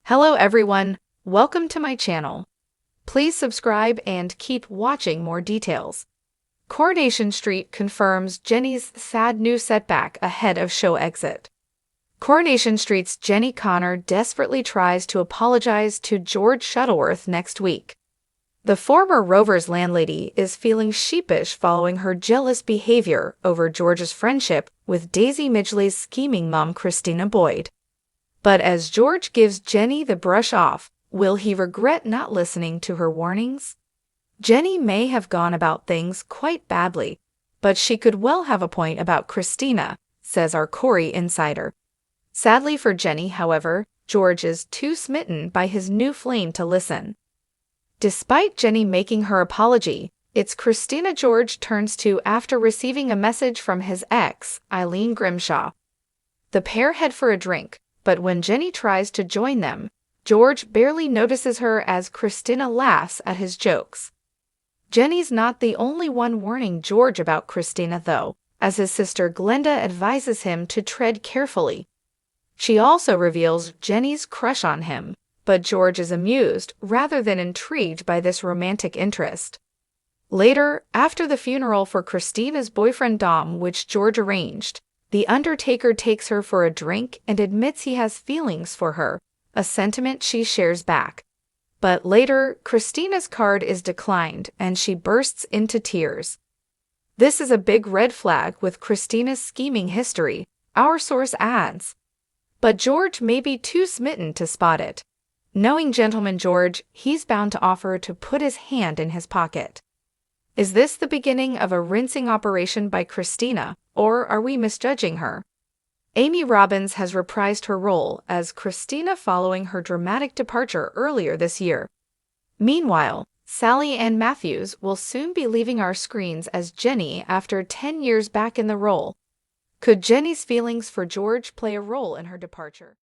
Hello everyone, welcome to my channel. Please subscribe and keep watching more details. Coronation Street confirms Jenny's sad new setback ahead of show exit. Coronation Street's Jenny Connor desperately tries to apologize to George Shuttleworth next week. The former Rover's landlady is feeling sheepish following her jealous behavior over George's friendship with Daisy Midgley's scheming mom Christina Boyd. But as George gives Jenny the brush off, will he regret not listening to her warnings? Jenny may have gone about things quite badly, but she could well have a point about Christina, says our Corey insider. Sadly for Jenny, however, George is too smitten by his new flame to listen. Despite Jenny making her apology, it's Christina George turns to after receiving a message from his ex, Eileen Grimshaw. The pair head for a drink, but when Jenny tries to join them, George barely notices her as Christina laughs at his jokes. Jenny's not the only one warning George about Christina, though, as his sister Glenda advises him to tread carefully. She also reveals Jenny's crush on him, but George is amused rather than intrigued by this romantic interest. Later, after the funeral for Christina's boyfriend Dom, which George arranged, the undertaker takes her for a drink and admits he has feelings for her, a sentiment she shares back. But later, Christina's card is declined and she bursts into tears. This is a big red flag with Christina's scheming history, our source adds. But George may be too smitten to spot it. Knowing gentleman George, he's bound to offer to put his hand in his pocket. Is this the beginning of a rinsing operation by Christina, or are we misjudging her? Amy Robbins has reprised her role as Christina following her dramatic departure earlier this year. Meanwhile, Sally Ann Matthews will soon be leaving our screens as Jenny after 10 years back in the role. Could Jenny's feelings for George play a role in her departure?